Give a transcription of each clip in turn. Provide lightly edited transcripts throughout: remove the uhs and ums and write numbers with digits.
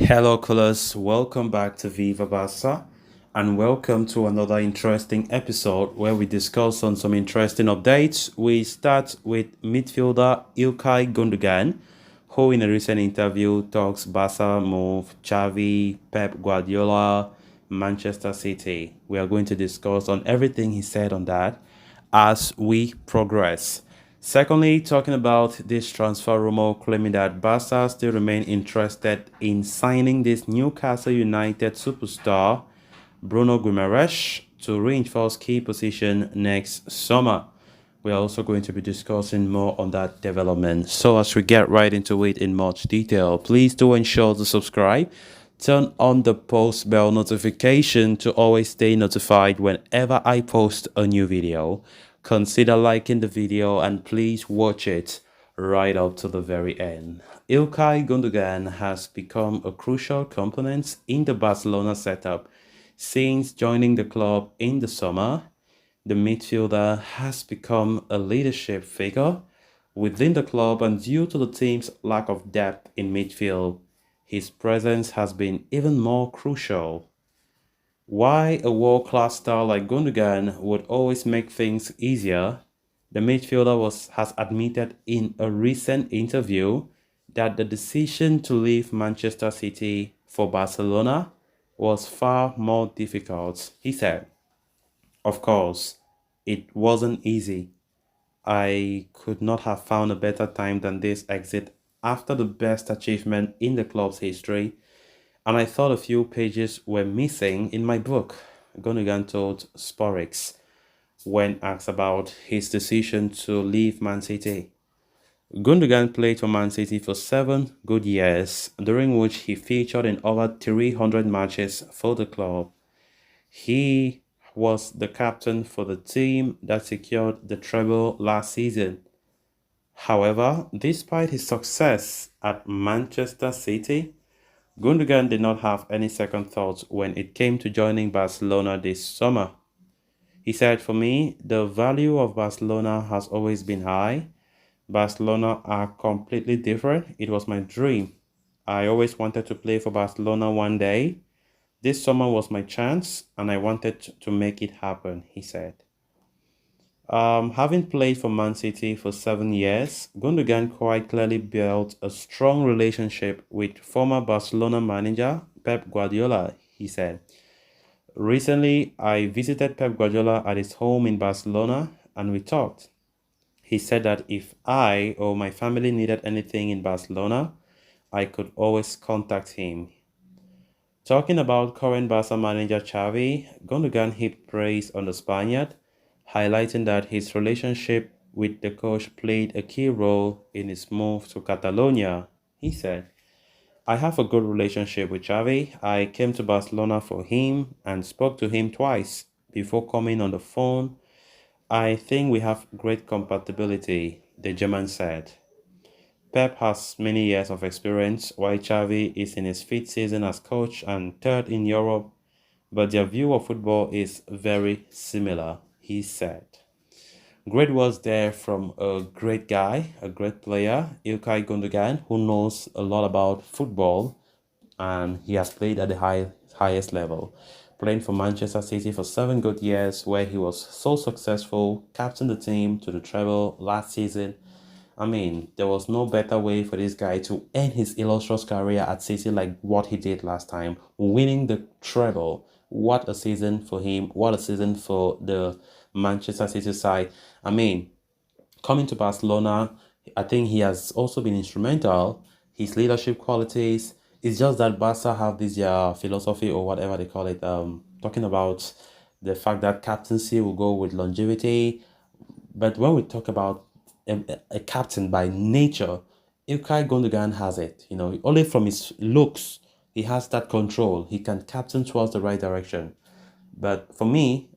Hello, colors. Welcome back to Viva Barca, and welcome to another interesting episode where we discuss on some interesting updates. We start with midfielder Ilkay Gundogan, who in a recent interview talks Barca move, Xavi, Pep Guardiola, Manchester City. We are going to discuss on everything he said on that as we progress. Secondly, talking about this transfer rumor claiming that Barca still remain interested in signing this Newcastle United superstar Bruno Guimeraes to reinforce key position next summer. We are also going to be discussing more on that development. So as we get right into it in much detail, please do ensure to subscribe. Turn on the post bell notification to always stay notified whenever I post a new video. Consider liking the video and please watch it right up to the very end. Ilkay Gundogan has become a crucial component in the Barcelona setup since joining the club in the summer. The midfielder has become a leadership figure within the club, and due to the team's lack of depth in midfield, his presence has been even more crucial. Why a world-class star like Gundogan would always make things easier, the midfielder has admitted in a recent interview that the decision to leave Manchester City for Barcelona was far more difficult. He said, "Of course, it wasn't easy. I could not have found a better time than this exit after the best achievement in the club's history, and I thought a few pages were missing in my book," Gundogan told Sporix when asked about his decision to leave Man City. Gundogan played for Man City for 7 good years, during which he featured in over 300 matches for the club. He was the captain for the team that secured the treble last season. However, despite his success at Manchester City, Gundogan did not have any second thoughts when it came to joining Barcelona this summer. He said, "For me, the value of Barcelona has always been high. Barcelona are completely different. It was my dream. I always wanted to play for Barcelona one day. This summer was my chance, and I wanted to make it happen," he said. Having played for Man City for 7 years, Gundogan quite clearly built a strong relationship with former Barcelona manager Pep Guardiola, he said. "Recently, I visited Pep Guardiola at his home in Barcelona and we talked. He said that if I or my family needed anything in Barcelona, I could always contact him." Talking about current Barca manager Xavi, Gundogan heaped praise on the Spaniard, highlighting that his relationship with the coach played a key role in his move to Catalonia. He said, "I have a good relationship with Xavi. I came to Barcelona for him and spoke to him twice before coming on the phone. I think we have great compatibility," the German said. Pep has many years of experience, while Xavi is in his fifth season as coach and third in Europe, but their view of football is very similar, he said. Great words there from a great guy, a great player, Ilkay Gundogan, who knows a lot about football and he has played at the highest level, playing for Manchester City for 7 good years, where he was so successful, captained the team to the treble last season. I mean, there was no better way for this guy to end his illustrious career at City like what he did last time, winning the treble. What a season for him. What a season for the Manchester City side. I mean, coming to Barcelona, I think he has also been instrumental. His leadership qualities. It's just that Barca have this philosophy or whatever they call it. Talking about the fact that captaincy will go with longevity. But when we talk about a captain by nature, Ilkay Gundogan has it. You know, only from his looks, he has that control. He can captain towards the right direction. But for me,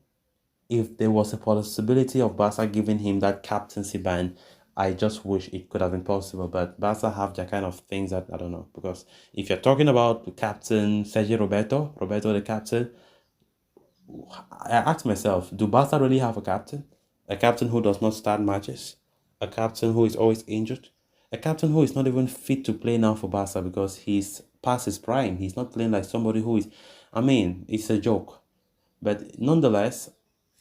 if there was a possibility of Barca giving him that captaincy ban, I just wish it could have been possible. But Barca have their kind of things that I don't know. Because if you're talking about the captain, Sergio Roberto the captain, I asked myself, do Barca really have a captain? A captain who does not start matches? A captain who is always injured? A captain who is not even fit to play now for Barca because he's past his prime. He's not playing like somebody who is, I mean, it's a joke. But nonetheless,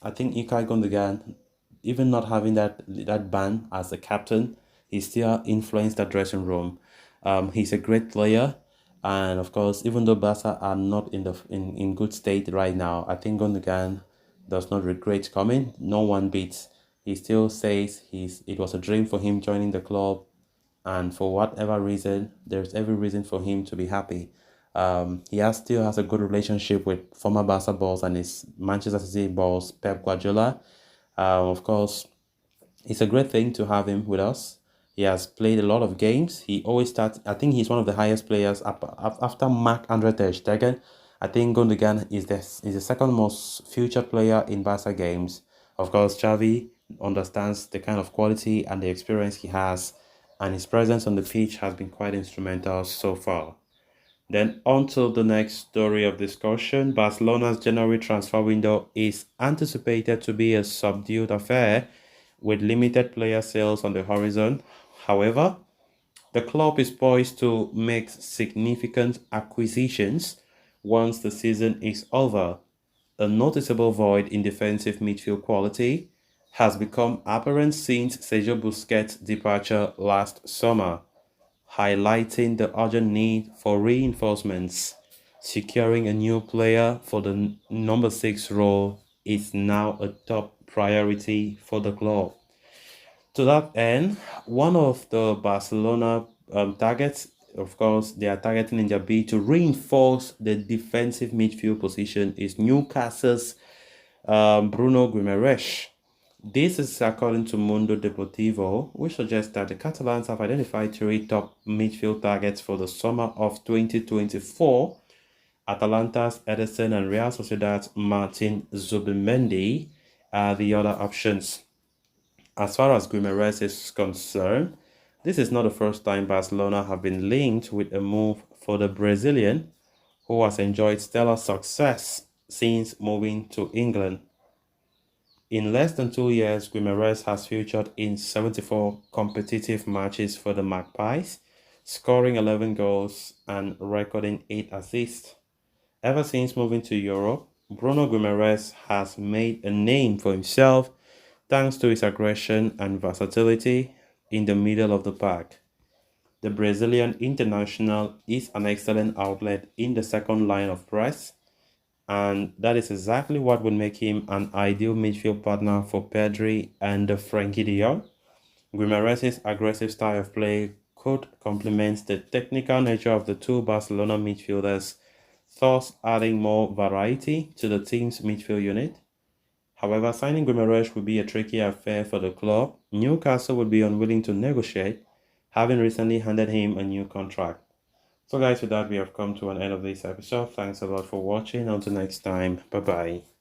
I think Ilkay Gundogan, even not having that ban as the captain, he still influenced that dressing room. He's a great player, and of course, even though Barca are not in good state right now, I think Gundogan does not regret coming. No one beats. He still says it was a dream for him joining the club, and for whatever reason, there's every reason for him to be happy. Still has a good relationship with former Barca boss and his Manchester City boss Pep Guardiola. Of course, it's a great thing to have him with us. He has played a lot of games. He always starts. I think he's one of the highest players after Marc-Andre ter Stegen. I think Gundogan is the second most featured player in Barca games. Of course, Xavi understands the kind of quality and the experience he has, and his presence on the pitch has been quite instrumental so far. Then on to the next story of discussion. Barcelona's January transfer window is anticipated to be a subdued affair with limited player sales on the horizon. However, the club is poised to make significant acquisitions once the season is over. A noticeable void in defensive midfield quality has become apparent since Sergio Busquets' departure last summer, highlighting the urgent need for reinforcements. Securing a new player for the number 6 role is now a top priority for the club. To that end, one of the Barcelona targets, of course, they are targeting in their bid to reinforce the defensive midfield position is Newcastle's Bruno Guimeraes. This is according to Mundo Deportivo, which suggests that the Catalans have identified 3 top midfield targets for the summer of 2024. Atalanta's Ederson and Real Sociedad's Martin Zubimendi are the other options. As far as Guimaraes is concerned, this is not the first time Barcelona have been linked with a move for the Brazilian, who has enjoyed stellar success since moving to England. In less than 2 years, Guimaraes has featured in 74 competitive matches for the Magpies, scoring 11 goals and recording 8 assists. Ever since moving to Europe, Bruno Guimaraes has made a name for himself thanks to his aggression and versatility in the middle of the pack. The Brazilian international is an excellent outlet in the second line of press, and that is exactly what would make him an ideal midfield partner for Pedri and Frenkie de Jong. Guimaraes' aggressive style of play could complement the technical nature of the two Barcelona midfielders, thus adding more variety to the team's midfield unit. However, signing Guimaraes would be a tricky affair for the club. Newcastle would be unwilling to negotiate, having recently handed him a new contract. So guys, with that, we have come to an end of this episode. Thanks a lot for watching. Until next time, bye-bye.